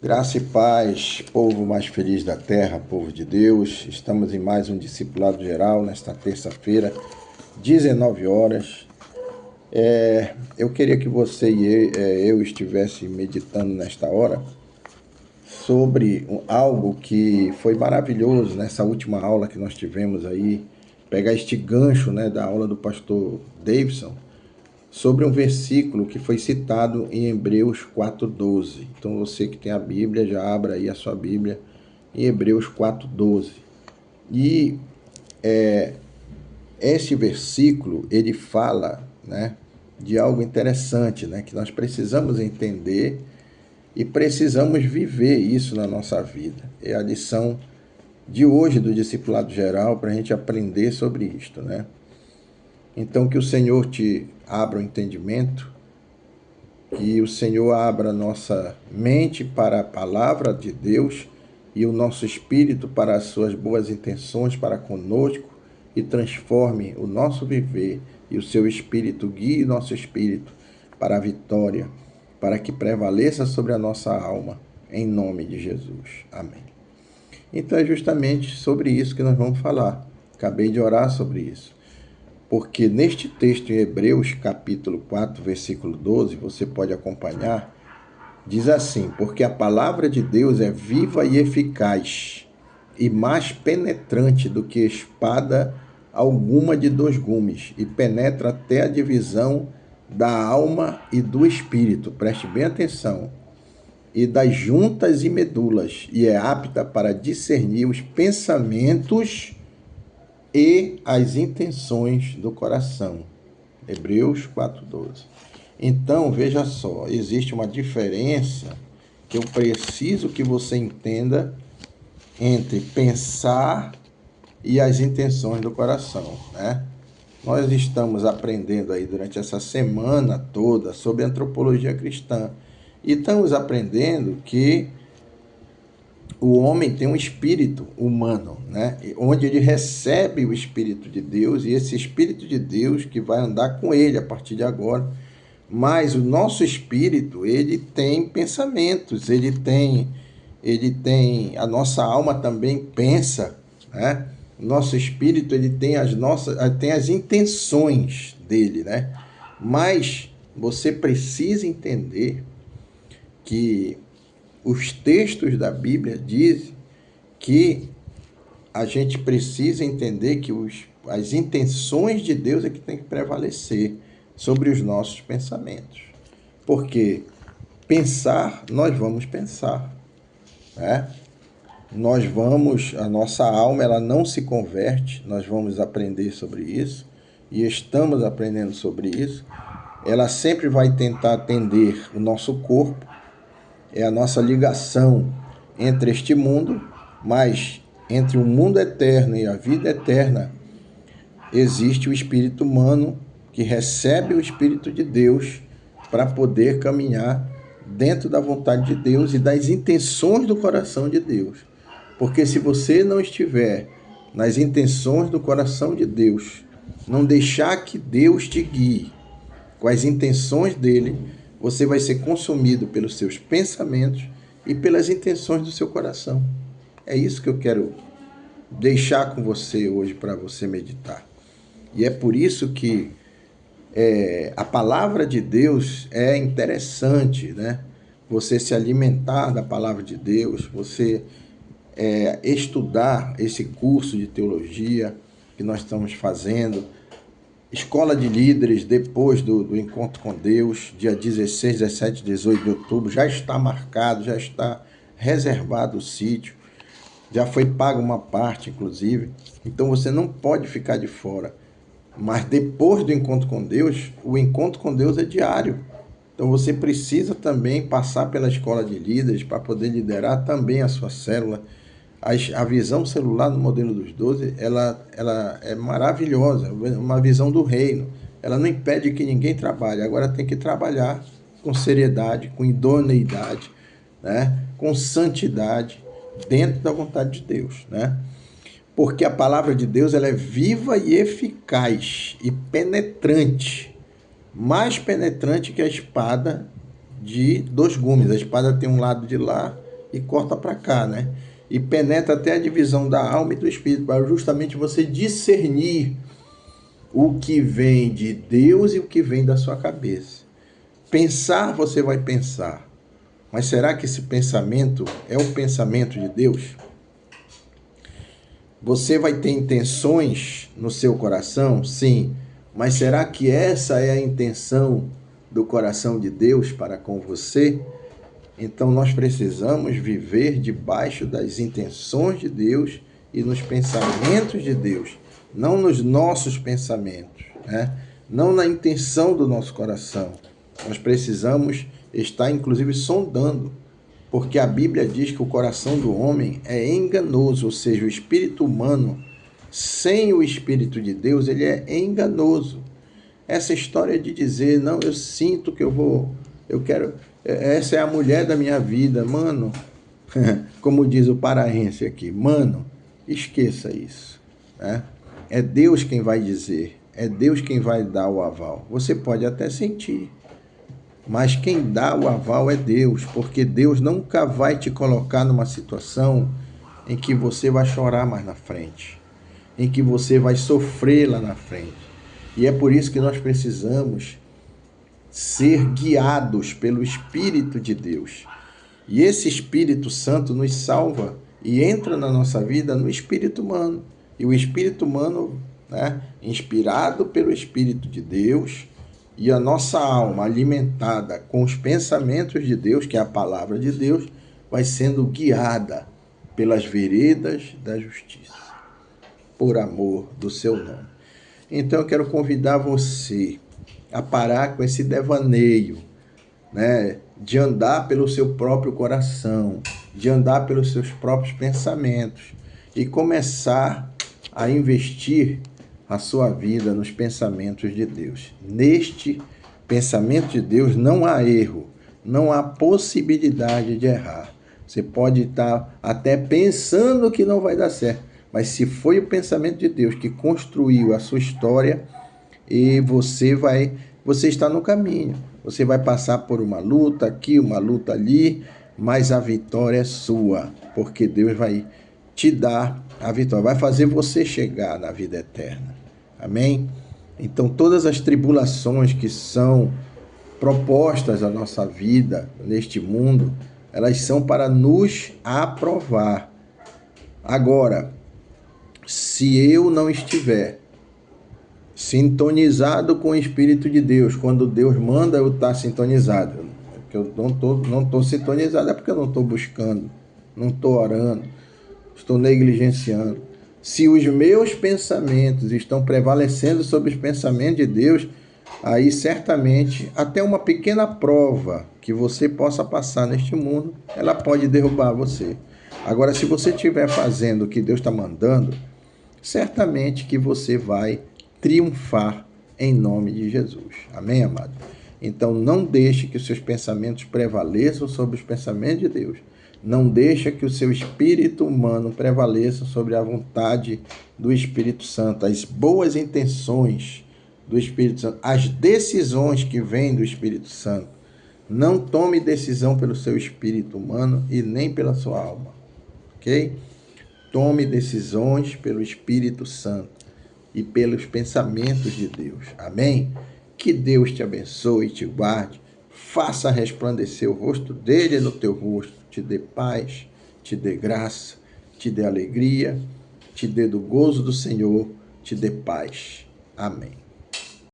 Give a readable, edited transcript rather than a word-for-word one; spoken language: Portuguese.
Graça e paz, povo mais feliz da terra, povo de Deus. Estamos em mais um discipulado geral nesta terça-feira, 19 horas. Eu queria que você e eu estivesse meditando nesta hora sobre algo que foi maravilhoso nessa última aula que nós tivemos aí. Pegar este gancho, né, da aula do pastor Davidson, sobre um versículo que foi citado em Hebreus 4:12. Então você que tem a Bíblia, já abra aí a sua Bíblia em Hebreus 4:12. E esse versículo, ele fala, né, de algo interessante, né, que nós precisamos entender e precisamos viver isso na nossa vida. É a lição de hoje do Discipulado Geral para a gente aprender sobre isto, né? Então que o Senhor te abra o entendimento, que o Senhor abra nossa mente para a palavra de Deus e o nosso espírito para as suas boas intenções para conosco e transforme o nosso viver e o seu espírito guie nosso espírito para a vitória, para que prevaleça sobre a nossa alma, em nome de Jesus. Amém. Então é justamente sobre isso que nós vamos falar. Acabei de orar sobre isso. Porque neste texto em Hebreus, capítulo 4, versículo 12, você pode acompanhar, diz assim: porque a palavra de Deus é viva e eficaz, e mais penetrante do que espada alguma de dois gumes, e penetra até a divisão da alma e do espírito, preste bem atenção, e das juntas e medulas, e é apta para discernir os pensamentos e as intenções do coração. Hebreus 4:12. Então, veja só, existe uma diferença que eu preciso que você entenda entre pensar e as intenções do coração, né? Nós estamos aprendendo aí durante essa semana toda sobre antropologia cristã e estamos aprendendo que o homem tem um espírito humano, né? Onde ele recebe o Espírito de Deus, e esse Espírito de Deus que vai andar com ele a partir de agora. Mas o nosso espírito, ele tem pensamentos, a nossa alma também pensa, né? O nosso espírito, ele tem tem as intenções dele, né? Mas você precisa entender que os textos da Bíblia dizem que a gente precisa entender que as intenções de Deus é que tem que prevalecer sobre os nossos pensamentos. Porque pensar, nós vamos pensar, né? A nossa alma, ela não se converte, nós vamos aprender sobre isso, e estamos aprendendo sobre isso. Ela sempre vai tentar atender o nosso corpo, é a nossa ligação entre este mundo, mas entre o mundo eterno e a vida eterna, existe o espírito humano que recebe o Espírito de Deus para poder caminhar dentro da vontade de Deus e das intenções do coração de Deus. Porque se você não estiver nas intenções do coração de Deus, não deixar que Deus te guie com as intenções dele, você vai ser consumido pelos seus pensamentos e pelas intenções do seu coração. É isso que eu quero deixar com você hoje para você meditar. E é por isso que a palavra de Deus é interessante, né? Você se alimentar da palavra de Deus, você estudar esse curso de teologia que nós estamos fazendo, Escola de Líderes, depois do Encontro com Deus, dia 16, 17, 18 de outubro, já está marcado, já está reservado o sítio, já foi paga uma parte, inclusive, então você não pode ficar de fora. Mas depois do Encontro com Deus, o Encontro com Deus é diário. Então você precisa também passar pela Escola de Líderes para poder liderar também a sua célula. A visão celular no modelo dos 12, ela é maravilhosa, uma visão do reino. Ela não impede que ninguém trabalhe, agora tem que trabalhar com seriedade, com idoneidade, né? Com santidade, dentro da vontade de Deus, né? Porque a palavra de Deus, ela é viva e eficaz e penetrante, mais penetrante que a espada de dois gumes. A espada tem um lado de lá e corta para cá, né? E penetra até a divisão da alma e do espírito, para justamente você discernir o que vem de Deus e o que vem da sua cabeça. Pensar, você vai pensar. Mas será que esse pensamento é o pensamento de Deus? Você vai ter intenções no seu coração? Sim. Mas será que essa é a intenção do coração de Deus para com você? Então nós precisamos viver debaixo das intenções de Deus e nos pensamentos de Deus, não nos nossos pensamentos, né? Não na intenção do nosso coração. Nós precisamos estar, inclusive, sondando, porque a Bíblia diz que o coração do homem é enganoso, ou seja, o espírito humano, sem o Espírito de Deus, ele é enganoso. Essa história de dizer, não, eu sinto que eu quero, essa é a mulher da minha vida, mano, como diz o paraense aqui, mano, esqueça isso, né? É Deus quem vai dizer, é Deus quem vai dar o aval. Você pode até sentir, mas quem dá o aval é Deus, porque Deus nunca vai te colocar numa situação em que você vai chorar mais na frente, em que você vai sofrer lá na frente. E é por isso que nós precisamos ser guiados pelo Espírito de Deus. E esse Espírito Santo nos salva e entra na nossa vida no espírito humano. E o espírito humano, né, inspirado pelo Espírito de Deus, e a nossa alma alimentada com os pensamentos de Deus, que é a palavra de Deus, vai sendo guiada pelas veredas da justiça, por amor do seu nome. Então eu quero convidar você a parar com esse devaneio, né, de andar pelo seu próprio coração, de andar pelos seus próprios pensamentos e começar a investir a sua vida nos pensamentos de Deus. Neste pensamento de Deus não há erro, não há possibilidade de errar. Você pode estar até pensando que não vai dar certo, mas se foi o pensamento de Deus que construiu a sua história, e você está no caminho. Você vai passar por uma luta aqui, uma luta ali, mas a vitória é sua, porque Deus vai te dar a vitória, vai fazer você chegar na vida eterna. Amém? Então todas as tribulações que são propostas à nossa vida neste mundo, elas são para nos aprovar. Agora, se eu não estiver sintonizado com o Espírito de Deus, quando Deus manda eu estar sintonizado, porque eu não tô sintonizado, é porque eu não estou buscando, não estou orando, estou negligenciando. Se os meus pensamentos estão prevalecendo sobre os pensamentos de Deus, aí certamente até uma pequena prova que você possa passar neste mundo, ela pode derrubar você. Agora, se você estiver fazendo o que Deus está mandando, certamente que você vai triunfar em nome de Jesus. Amém, amado? Então, não deixe que os seus pensamentos prevaleçam sobre os pensamentos de Deus. Não deixe que o seu espírito humano prevaleça sobre a vontade do Espírito Santo, as boas intenções do Espírito Santo, as decisões que vêm do Espírito Santo. Não tome decisão pelo seu espírito humano e nem pela sua alma, ok? Tome decisões pelo Espírito Santo e pelos pensamentos de Deus. Amém? Que Deus te abençoe e te guarde, faça resplandecer o rosto dele no teu rosto, te dê paz, te dê graça, te dê alegria, te dê do gozo do Senhor, te dê paz. Amém.